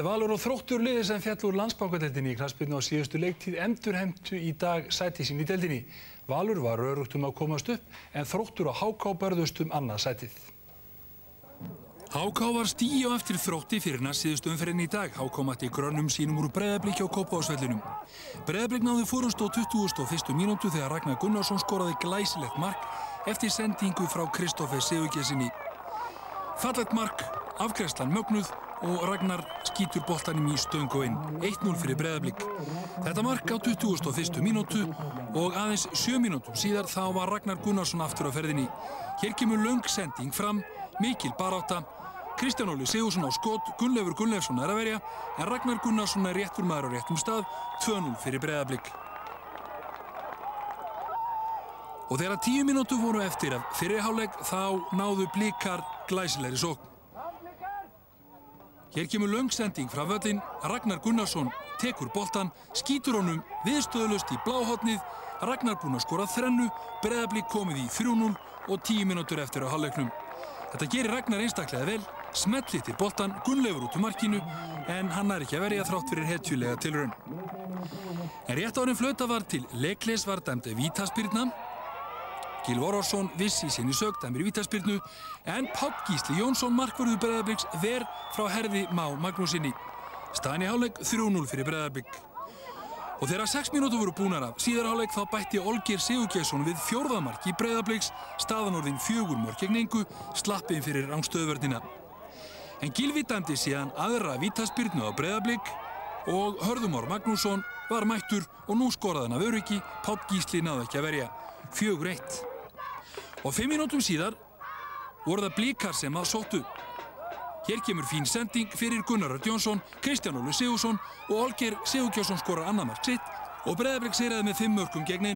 Valur og Þróttur liðið sem féll úr Landsbankadeildinni í knattspyrnu á síðustu leiktíð endurheimtu í dag sæti sín í deildinni. Valur var öruggt að komast upp en Þróttur og HK börðust annað sætið. HK var stigi á eftir Þrótti fyrir síðustu umferðinni í dag. HK mætti grönnum sínum úr Breiðablik á Kópavogsvellinum. Breiðablik náði fórustu á 21. mínútu þegar Ragnar Gunnarsson skoraði glæsilegt mark eftir sendingu frá Kristófer Sigurgeirssyni. Fallegt mark, afgreiðslan mögnuð og Ragnar skýtur boltanum í stöng og inn. 1-0 fyrir Breiðablik. Þetta mark á 21. mínútu og aðeins 7 mínútum síðar þá var Ragnar Gunnarsson aftur á ferðinni. Hér kemur löng sending fram, mikil barátta. Kristján Óli Sigurðsson á skot, Gunnleifur Gunnleifsson er að verja en Ragnar Gunnarsson er réttur maður á réttum stað, 2-0 fyrir Breiðablik. Og þegar 10 mínútur voru eftir af fyrri hálfleik þá náðu Blikar glæsilegri sókn. Hér kemur löng sending frá völlinn, Ragnar Gunnarsson tekur boltan, skýtur honum viðstöðulaust í bláhornið, Ragnar búinn að skora þrennu, Breiðablik komið í 3-0 og 10 mínútur eftir á hálfleiknum. Þetta gerir Ragnar einstaklega vel, smellittir boltan, Gunnleifur út úr markinu en hann er ekki að verja þrátt fyrir hetjulega tilraun. En rétt árin flauta var til leiklis var dæmd vítaspyrna. Gylfi Orrarsson vissi í sinni sök dæmir vítaspyrnu en Páll Gísli Jónsson markvörður Breiðabliks ver frá herði Má Magnúsinni. Staðan í hálfleik 3-0 fyrir Breiðablik. Og þegar 6 mínútur voru búnar af síðari hálfleik þá bætti Olgeir Sigurgeirsson við 4. mark í Breiðabliks, staðan orðin 4 mörk gegn engu, slappinn fyrir rangstöðuvörnina. En Gylfi dæmdi síðan aðra vítaspyrnu á Breiðablik og Hörður Magnússon var mættur og nú skoraði hann af öryggi, Páll Gísli náði ekki að verja, 4-1. Og 5 mínútum síðar voru það Blikar sem að sóttu. Hér kemur fín sending fyrir Gunnar Örn Jónsson, Kristján Óli Sigurðsson og Olgeir Sigurgeirsson skorar annað mark sitt og Breiðablik sigraði með 5 mörkum gegn 1.